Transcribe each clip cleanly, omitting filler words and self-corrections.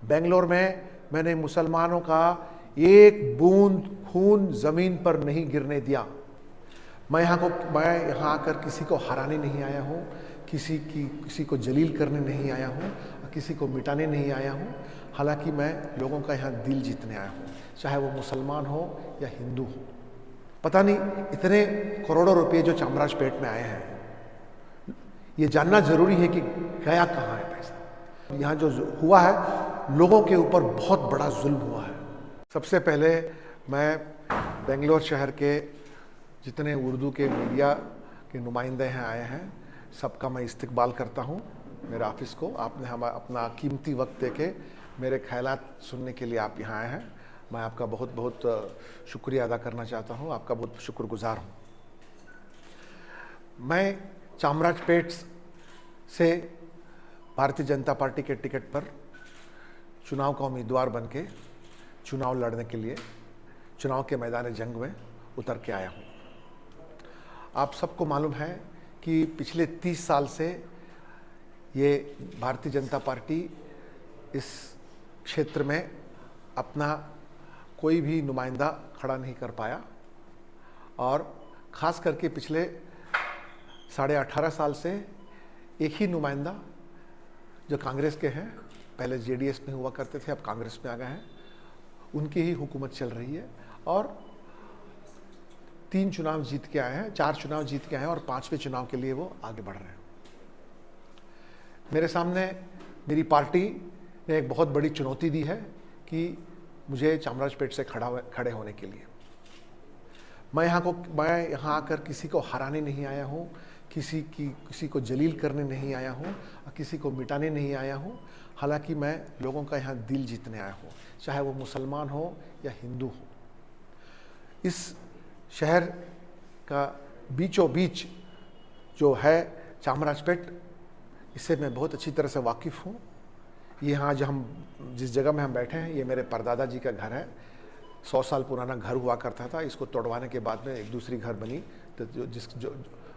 बेंगलोर में मैंने मुसलमानों का एक बूंद खून जमीन पर नहीं गिरने दिया। मैं यहाँ आकर किसी को हराने नहीं आया हूँ, किसी को जलील करने नहीं आया हूँ, किसी को मिटाने नहीं आया हूँ। हालांकि मैं लोगों का यहाँ दिल जीतने आया हूँ, चाहे वो मुसलमान हो या हिंदू हो। पता नहीं इतने करोड़ों रुपए जो चामराजपेट में आए हैं, ये जानना जरूरी है कि गया कहाँ है पैसा। यहाँ जो हुआ है, लोगों के ऊपर बहुत बड़ा जुल्म हुआ है। सबसे पहले मैं बेंगलोर शहर के जितने उर्दू के मीडिया के नुमाइंदे हैं आए हैं, सबका मैं इस्तकबाल करता हूँ मेरे ऑफिस को। आपने हम अपना कीमती वक्त देके मेरे ख्यालात सुनने के लिए आप यहाँ आए हैं। मैं आपका बहुत बहुत शुक्रिया अदा करना चाहता हूँ, आपका बहुत शुक्रगुजार हूँ। मैं चामराजपेट से भारतीय जनता पार्टी के टिकट पर चुनाव का उम्मीदवार बन के चुनाव लड़ने के लिए चुनाव के मैदान जंग में उतर के आया हूँ। आप सबको मालूम है कि पिछले 30 साल से ये भारतीय जनता पार्टी इस क्षेत्र में अपना कोई भी नुमाइंदा खड़ा नहीं कर पाया, और ख़ास करके पिछले 18.5 साल से एक ही नुमाइंदा जो कांग्रेस के हैं, पहले जेडीएस में हुआ करते थे, अब कांग्रेस में आ गए हैं, उनकी ही हुकूमत चल रही है। और 3 चुनाव जीत के आए हैं, 4 चुनाव जीत के आए हैं, और 5वें चुनाव के लिए वो आगे बढ़ रहे हैं। मेरे सामने मेरी पार्टी ने एक बहुत बड़ी चुनौती दी है कि मुझे चामराजपेट से खड़े होने के लिए। मैं यहाँ आकर किसी को हराने नहीं आया हूँ, किसी को जलील करने नहीं आया हूँ, किसी को मिटाने नहीं आया हूँ। हालांकि मैं लोगों का यहाँ दिल जीतने आया हूँ, चाहे वो मुसलमान हो या हिंदू हो। इस शहर का बीचों बीच जो है चामराजपेट, इससे मैं बहुत अच्छी तरह से वाकिफ़ हूँ। यहाँ जिस जगह में हम बैठे हैं, ये मेरे परदादा जी का घर है। 100 साल पुराना घर हुआ करता था, इसको तोड़वाने के बाद में एक दूसरी घर बनी, तो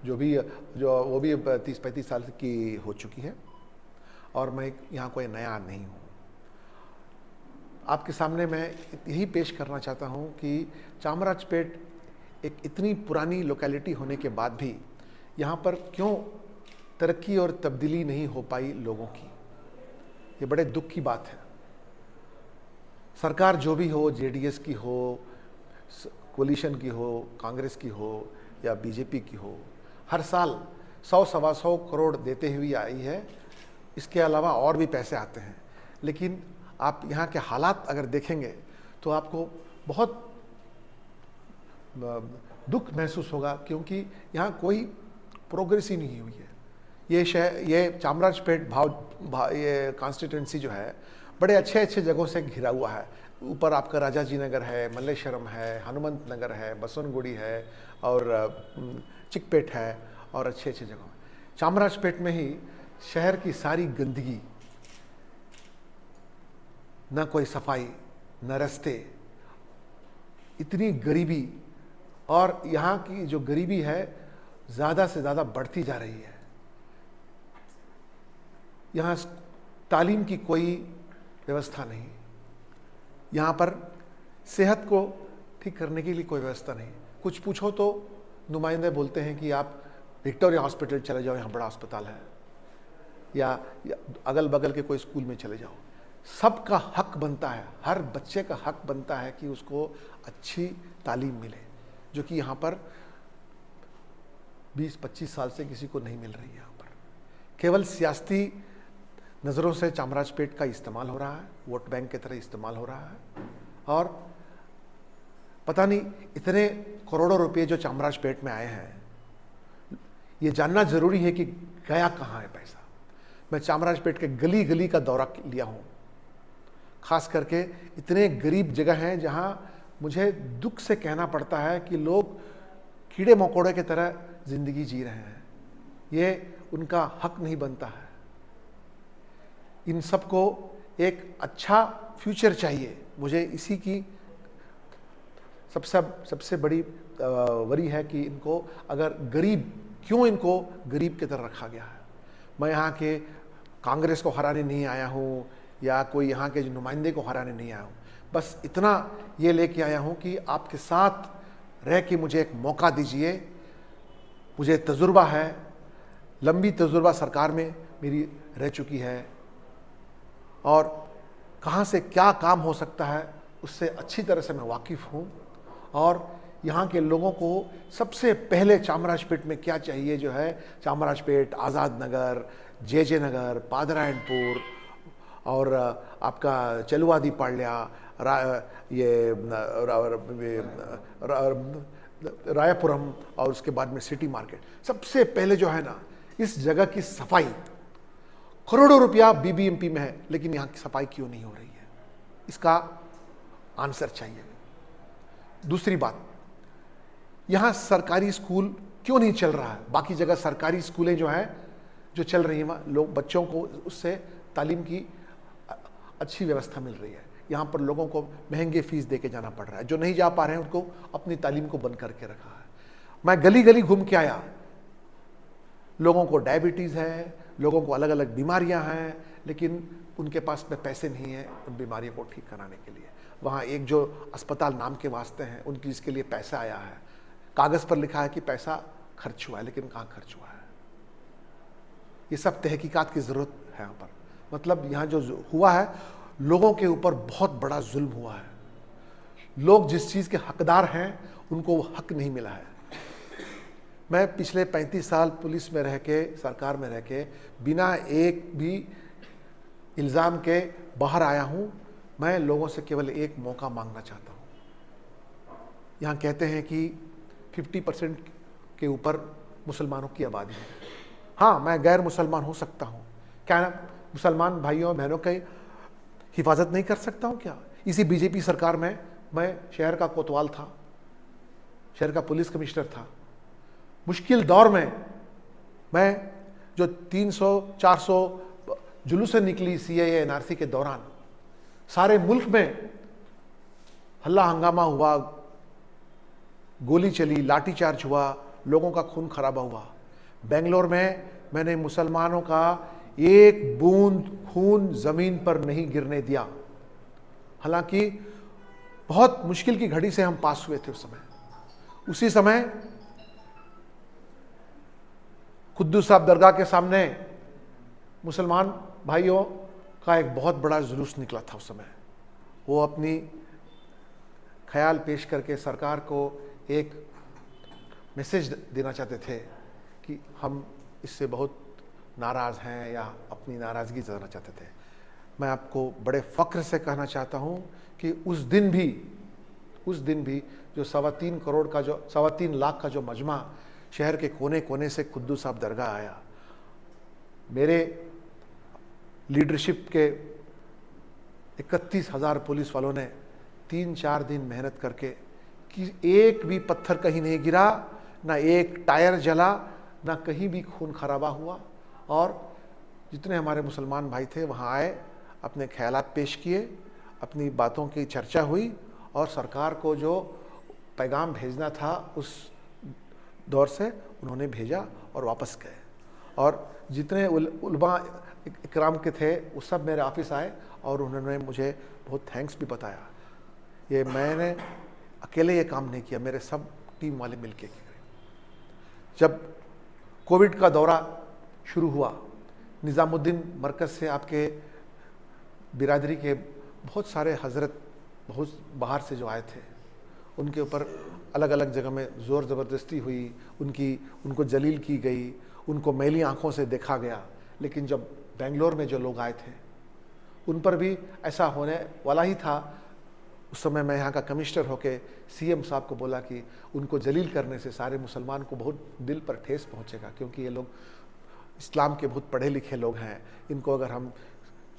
वो भी 30-35 साल की हो चुकी है, और मैं यहाँ कोई नया नहीं हूँ। आपके सामने मैं यही पेश करना चाहता हूँ कि चामराजपेट एक इतनी पुरानी लोकेलिटी होने के बाद भी यहाँ पर क्यों तरक्की और तब्दीली नहीं हो पाई लोगों की। ये बड़े दुख की बात है। सरकार जो भी हो, जेडीएस की हो, कोलिशन की हो, कांग्रेस की हो या बीजेपी की हो, हर साल 100-125 करोड़ देते हुए आई है। इसके अलावा और भी पैसे आते हैं, लेकिन आप यहाँ के हालात अगर देखेंगे तो आपको बहुत दुख महसूस होगा, क्योंकि यहाँ कोई प्रोग्रेस ही नहीं हुई है। ये चामराजपेट ये कॉन्स्टिट्यूंसी जो है, बड़े अच्छे जगहों से घिरा हुआ है। ऊपर आपका राजाजी नगर है, मल्लेश्वरम है, हनुमंत नगर है, बसवनगुड़ी है, और चिकपेट है, और अच्छे जगह। चामराजपेट में ही शहर की सारी गंदगी, न कोई सफाई, न रास्ते, इतनी गरीबी, और यहाँ की जो गरीबी है ज़्यादा से ज़्यादा बढ़ती जा रही है। यहाँ तालीम की कोई व्यवस्था नहीं, यहाँ पर सेहत को ठीक करने के लिए कोई व्यवस्था नहीं। कुछ पूछो तो नुमाइंदे बोलते हैं कि आप विक्टोरिया हॉस्पिटल चले जाओ, यहाँ बड़ा अस्पताल है, या अगल बगल के कोई स्कूल में चले जाओ। सबका हक बनता है, हर बच्चे का हक बनता है कि उसको अच्छी तालीम मिले, जो कि यहाँ पर 20-25 साल से किसी को नहीं मिल रही है। यहाँ पर केवल सियासी नज़रों से चामराजपेट का इस्तेमाल हो रहा है, वोट बैंक की तरह इस्तेमाल हो रहा है। और पता नहीं इतने करोड़ों रुपए जो चामराजपेट में आए हैं, ये जानना जरूरी है कि गया कहाँ है पैसा। मैं चामराजपेट के गली गली का दौरा लिया हूँ, खास करके इतने गरीब जगह हैं जहाँ मुझे दुख से कहना पड़ता है कि लोग कीड़े मकोड़े की तरह जिंदगी जी रहे हैं। ये उनका हक नहीं बनता है। इन सबको एक अच्छा फ्यूचर चाहिए। मुझे इसी की सबसे बड़ी वरी है कि इनको अगर क्यों गरीब की तरह रखा गया है। मैं यहाँ के कांग्रेस को हराने नहीं आया हूँ, या कोई यहाँ के जो नुमाइंदे को हराने नहीं आया हूँ। बस इतना ये लेके आया हूँ कि आपके साथ रह के मुझे एक मौका दीजिए। मुझे तजुर्बा है, लंबी तजुर्बा सरकार में मेरी रह चुकी है, और कहाँ से क्या काम हो सकता है उससे अच्छी तरह से मैं वाकिफ़ हूँ। और यहाँ के लोगों को सबसे पहले चामराजपेट में क्या चाहिए, जो है चामराजपेट, आज़ाद नगर, जे नगर, पादरायणपुर और आपका चलुवादी पाಳ್య, रायपुरम और उसके बाद में सिटी मार्केट, सबसे पहले जो है ना इस जगह की सफाई। करोड़ों रुपया बीबीएमपी में है, लेकिन यहाँ की सफाई क्यों नहीं हो रही है, इसका आंसर चाहिए। दूसरी बात, यहाँ सरकारी स्कूल क्यों नहीं चल रहा है? बाकी जगह सरकारी स्कूलें जो हैं जो चल रही हैं, वहाँ लोग बच्चों को उससे तालीम की अच्छी व्यवस्था मिल रही है। यहाँ पर लोगों को महंगे फीस दे के जाना पड़ रहा है, जो नहीं जा पा रहे हैं उनको अपनी तालीम को बंद करके रखा है। मैं गली गली घूम के आया, लोगों को डायबिटीज़ है, लोगों को अलग अलग बीमारियां हैं, लेकिन उनके पास में पैसे नहीं है उन बीमारियों को ठीक कराने के लिए। वहाँ एक जो अस्पताल नाम के वास्ते हैं, उनकी इसके लिए पैसा आया है, कागज़ पर लिखा है कि पैसा खर्च हुआ है, लेकिन कहाँ खर्च हुआ है? ये सब तहकीकात की ज़रूरत है यहाँ पर। मतलब यहाँ जो हुआ है, लोगों के ऊपर बहुत बड़ा जुल्म हुआ है। लोग जिस चीज़ के हकदार हैं उनको वो हक नहीं मिला है। मैं पिछले 35 साल पुलिस में रह के, सरकार में रह के, बिना एक भी इल्ज़ाम के बाहर आया हूँ। मैं लोगों से केवल एक मौका मांगना चाहता हूँ। यहाँ कहते हैं कि 50% के ऊपर मुसलमानों की आबादी है। हाँ, मैं गैर मुसलमान हो सकता हूँ, क्या ना मुसलमान भाइयों बहनों की हिफाजत नहीं कर सकता हूँ क्या? इसी बीजेपी सरकार में मैं शहर का कोतवाल था, शहर का पुलिस कमिश्नर था। मुश्किल दौर में मैं जो 300-400 जुलूसें निकली सीएए एनआरसी के दौरान, सारे मुल्क में हल्ला हंगामा हुआ, गोली चली, लाठीचार्ज हुआ, लोगों का खून खराबा हुआ। बेंगलोर में मैंने मुसलमानों का एक बूंद खून जमीन पर नहीं गिरने दिया। हालांकि बहुत मुश्किल की घड़ी से हम पास हुए थे उस समय। उसी समय कुद्दूस साहब दरगाह के सामने मुसलमान भाइयों का एक बहुत बड़ा जुलूस निकला था उस समय। वो अपनी ख्याल पेश करके सरकार को एक मैसेज देना चाहते थे कि हम इससे बहुत नाराज़ हैं या अपनी नाराज़गी जताना चाहते थे। मैं आपको बड़े फ़ख्र से कहना चाहता हूँ कि उस दिन भी जो 3.25 करोड़ का, जो 3.25 लाख का जो मजमा शहर के कोने कोने से कुद्दूस साहब दरगाह आया, मेरे लीडरशिप के 31,000 पुलिस वालों ने 3-4 दिन मेहनत करके कि एक भी पत्थर कहीं नहीं गिरा, ना एक टायर जला, ना कहीं भी खून खराबा हुआ। और जितने हमारे मुसलमान भाई थे वहाँ आए, अपने ख्यालात पेश किए, अपनी बातों की चर्चा हुई, और सरकार को जो पैगाम भेजना था उस दौर से उन्होंने भेजा और वापस गए। और जितने उलमा इकराम के थे वो सब मेरे ऑफिस आए और उन्होंने मुझे बहुत थैंक्स भी बताया। ये मैंने अकेले ये काम नहीं किया, मेरे सब टीम वाले मिलके किए। जब कोविड का दौरा शुरू हुआ, निज़ामुद्दीन मरकज़ से आपके बिरादरी के बहुत सारे हज़रत बहुत बाहर से जो आए थे, उनके ऊपर अलग अलग जगह में ज़ोर ज़बरदस्ती हुई, उनको जलील की गई, उनको मैली आंखों से देखा गया। लेकिन जब बेंगलोर में जो लोग आए थे उन पर भी ऐसा होने वाला ही था। उस समय मैं यहाँ का कमिश्नर होके सीएम साहब को बोला कि उनको जलील करने से सारे मुसलमान को बहुत दिल पर ठेस पहुँचेगा, क्योंकि ये लोग इस्लाम के बहुत पढ़े लिखे लोग हैं। इनको अगर हम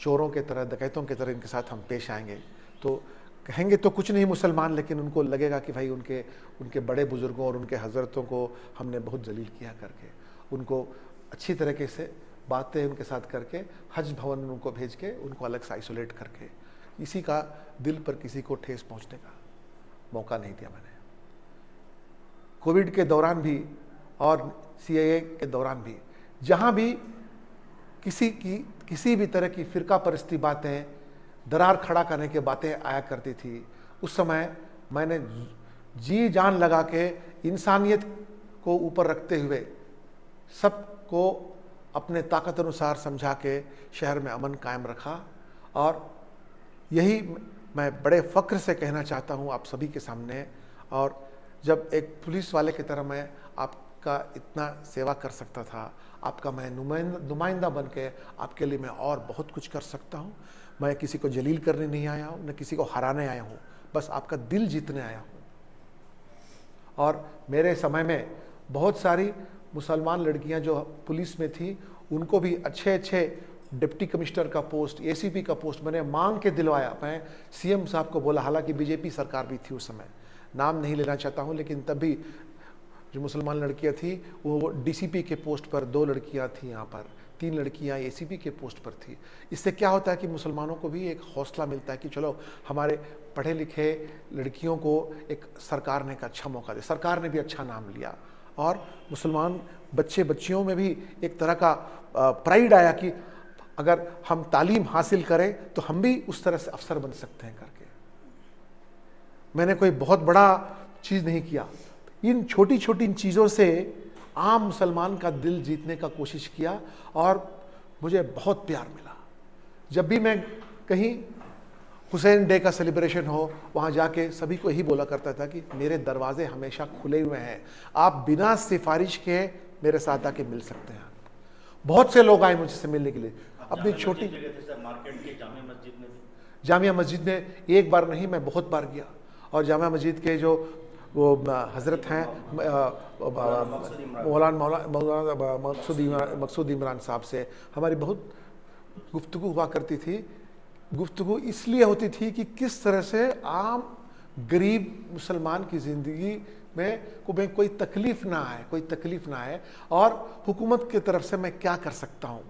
चोरों के तरह, डकैतों की तरह इनके साथ हम पेश आएंगे तो कहेंगे तो कुछ नहीं मुसलमान, लेकिन उनको लगेगा कि भाई उनके बड़े बुज़ुर्गों और उनके हज़रतों को हमने बहुत जलील किया करके, उनको अच्छी तरीके से बातें उनके साथ करके हज भवन में उनको भेज के उनको अलग से आइसोलेट करके, इसी का दिल पर किसी को ठेस पहुंचने का मौका नहीं दिया मैंने। कोविड के दौरान भी और सीएए के दौरान भी, जहां भी किसी भी तरह की फ़िरका परस्ती बातें दरार खड़ा करने की बातें आया करती थी, उस समय मैंने जी जान लगा के इंसानियत को ऊपर रखते हुए सबको अपने ताकत अनुसार समझा के शहर में अमन कायम रखा। और यही मैं बड़े फ़ख्र से कहना चाहता हूँ आप सभी के सामने। और जब एक पुलिस वाले की तरह मैं आपका इतना सेवा कर सकता था, आपका मैं नुमाइंदा बन के आपके लिए मैं और बहुत कुछ कर सकता हूँ। मैं किसी को जलील करने नहीं आया हूँ, न किसी को हराने आया हूँ, बस आपका दिल जीतने आया हूँ। और मेरे समय में बहुत सारी मुसलमान लड़कियां जो पुलिस में थी, उनको भी अच्छे अच्छे डिप्टी कमिश्नर का पोस्ट, एसीपी का पोस्ट मैंने मांग के दिलवाया। मैं सीएम साहब को बोला, हालांकि बीजेपी सरकार भी थी उस समय, नाम नहीं लेना चाहता हूं, लेकिन तब भी जो मुसलमान लड़कियां थी वो डीसीपी के पोस्ट पर 2 लड़कियां थी, यहाँ पर 3 लड़कियां एसीपी के पोस्ट पर थी। इससे क्या होता है कि मुसलमानों को भी एक हौसला मिलता है कि चलो हमारे पढ़े लिखे लड़कियों को एक सरकार ने एक अच्छा मौका दिया, सरकार ने भी अच्छा नाम लिया। और मुसलमान बच्चे बच्चियों में भी एक तरह का प्राइड आया कि अगर हम तालीम हासिल करें तो हम भी उस तरह से अफसर बन सकते हैं करके। मैंने कोई बहुत बड़ा चीज़ नहीं किया, इन छोटी छोटी चीज़ों से आम मुसलमान का दिल जीतने का कोशिश किया और मुझे बहुत प्यार मिला। जब भी मैं कहीं हुसैन डे का सेलिब्रेशन हो, वहाँ जाके सभी को यही बोला करता था कि मेरे दरवाजे हमेशा खुले हुए हैं, आप बिना सिफारिश के मेरे साथ आके मिल सकते हैं। बहुत से लोग आए मुझसे मिलने के लिए। अपनी छोटी जामिया मस्जिद में एक बार नहीं, मैं बहुत बार गया। और जामिया मस्जिद के जो वो हज़रत हैं मौलाना मकसूद इमरान साहब से हमारी बहुत गुफ्तगू हुआ करती थी। गुफ्तगू इसलिए होती थी कि किस तरह से आम गरीब मुसलमान की ज़िंदगी में कोई तकलीफ़ ना आए, कोई तकलीफ़ ना आए, और हुकूमत की तरफ से मैं क्या कर सकता हूँ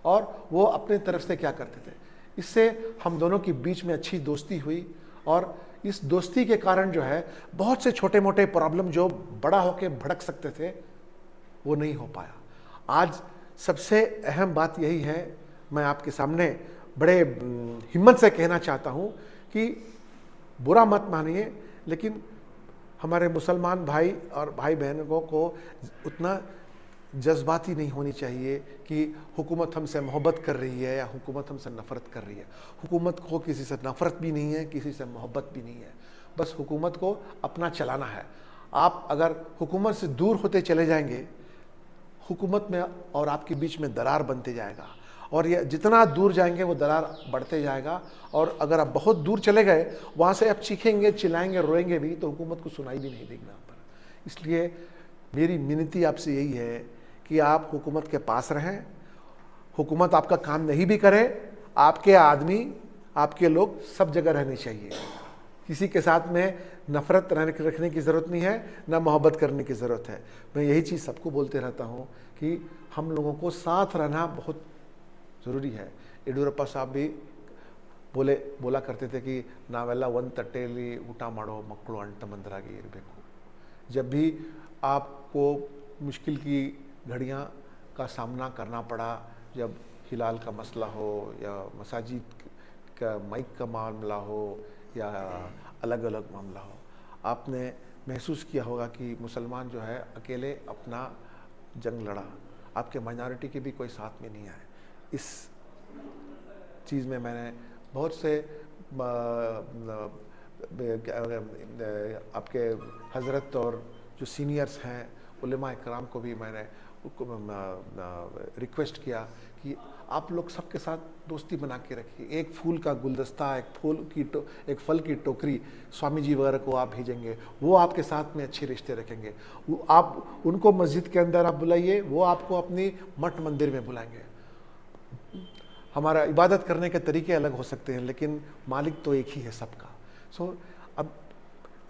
और वो अपने तरफ से क्या करते थे। इससे हम दोनों के बीच में अच्छी दोस्ती हुई और इस दोस्ती के कारण जो है बहुत से छोटे मोटे प्रॉब्लम जो बड़ा होकर भड़क सकते थे वो नहीं हो पाया। आज सबसे अहम बात यही है, मैं आपके सामने बड़े हिम्मत से कहना चाहता हूँ कि बुरा मत मानिए, लेकिन हमारे मुसलमान भाई और भाई बहनों को उतना जज्बाती नहीं होनी चाहिए कि हुकूमत हमसे मोहब्बत कर रही है या हुकूमत हमसे नफ़रत कर रही है। हुकूमत को किसी से नफ़रत भी नहीं है, किसी से मोहब्बत भी नहीं है, बस हुकूमत को अपना चलाना है। आप अगर हुकूमत से दूर होते चले जाएंगे, हुकूमत में और आपके बीच में दरार बनते जाएगा, और ये जितना दूर जाएंगे वो दरार बढ़ते जाएगा। और अगर आप बहुत दूर चले गए, वहाँ से आप चीखेंगे, चिल्लाएंगे, रोएंगे भी, तो हुकूमत को सुनाई भी नहीं देगी आप पर। इसलिए मेरी विनती आपसे यही है कि आप हुकूमत के पास रहें। हुकूमत आपका काम नहीं भी करे, आपके आदमी, आपके लोग सब जगह रहने चाहिए। किसी के साथ में नफ़रत रखने की ज़रूरत नहीं है, ना मोहब्बत करने की ज़रूरत है। मैं यही चीज़ सबको बोलते रहता हूँ कि हम लोगों को साथ रहना बहुत ज़रूरी है। येडियुरप्पा साहब भी बोला करते थे कि नावेला वन तट्टेली ऊटा माड़ो मಕ್ಕಳು अंट मंदरागी इरबेकु। जब भी आपको मुश्किल की घड़ियाँ का सामना करना पड़ा, जब हिलाल का मसला हो या मसाजिद का माइक का मामला हो या अलग अलग मामला हो, आपने महसूस किया होगा कि मुसलमान जो है अकेले अपना जंग लड़ा, आपके माइनॉरिटी के भी कोई साथ में नहीं आए। इस चीज़ में मैंने बहुत से आपके हज़रत और जो सीनियर्स हैं उलेमा इकराम को भी मैंने रिक्वेस्ट किया कि आप लोग सबके साथ दोस्ती बना के रखिए। एक फूल का गुलदस्ता, एक फल की टोकरी स्वामी जी वगैरह को आप भेजेंगे, वो आपके साथ में अच्छे रिश्ते रखेंगे। आप उनको मस्जिद के अंदर आप बुलाइए, वो आपको अपनी मठ मंदिर में बुलाएंगे। हमारा इबादत करने के तरीके अलग हो सकते हैं, लेकिन मालिक तो एक ही है सबका। अब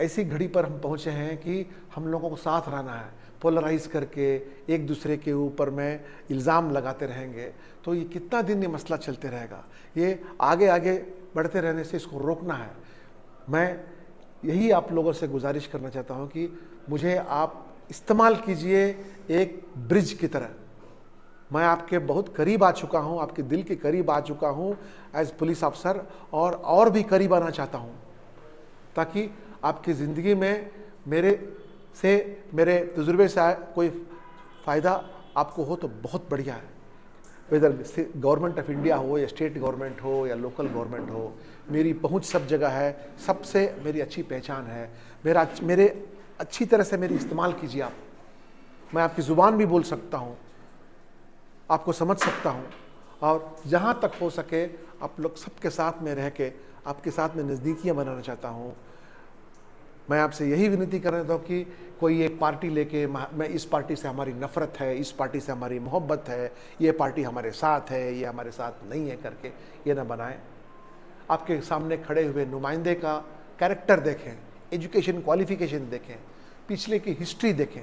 ऐसी घड़ी पर हम पहुँचे हैं कि हम लोगों को साथ रहना है। पोलराइज करके एक दूसरे के ऊपर में इल्ज़ाम लगाते रहेंगे तो ये कितना दिन ये मसला चलते रहेगा। ये आगे आगे बढ़ते रहने से इसको रोकना है। मैं यही आप लोगों से गुजारिश करना चाहता हूँ कि मुझे आप इस्तेमाल कीजिए एक ब्रिज की तरह। मैं आपके बहुत करीब आ चुका हूँ, आपके दिल के करीब आ चुका हूँ एज पुलिस अफसर, और भी करीब आना चाहता हूँ, ताकि आपकी ज़िंदगी में मेरे तजुर्बे से कोई फ़ायदा आपको हो तो बहुत बढ़िया है। वेदर गवर्नमेंट ऑफ इंडिया हो या स्टेट गवर्नमेंट हो या लोकल गवर्नमेंट हो, मेरी पहुंच सब जगह है, सबसे मेरी अच्छी पहचान है। मेरे अच्छी तरह से मेरी इस्तेमाल कीजिए आप। मैं आपकी ज़ुबान भी बोल सकता हूँ, आपको समझ सकता हूँ, और जहाँ तक हो सके आप लोग सबके साथ में रह के आपके साथ में नज़दीकियाँ बनाना चाहता हूँ। मैं आपसे यही विनती कर रहा था कि कोई एक पार्टी लेके मैं इस पार्टी से हमारी नफ़रत है, इस पार्टी से हमारी मोहब्बत है, ये पार्टी हमारे साथ है, ये हमारे साथ नहीं है करके ये ना बनाएं। आपके सामने खड़े हुए नुमाइंदे का कैरेक्टर देखें, एजुकेशन क्वालिफिकेशन देखें, पिछले की हिस्ट्री देखें,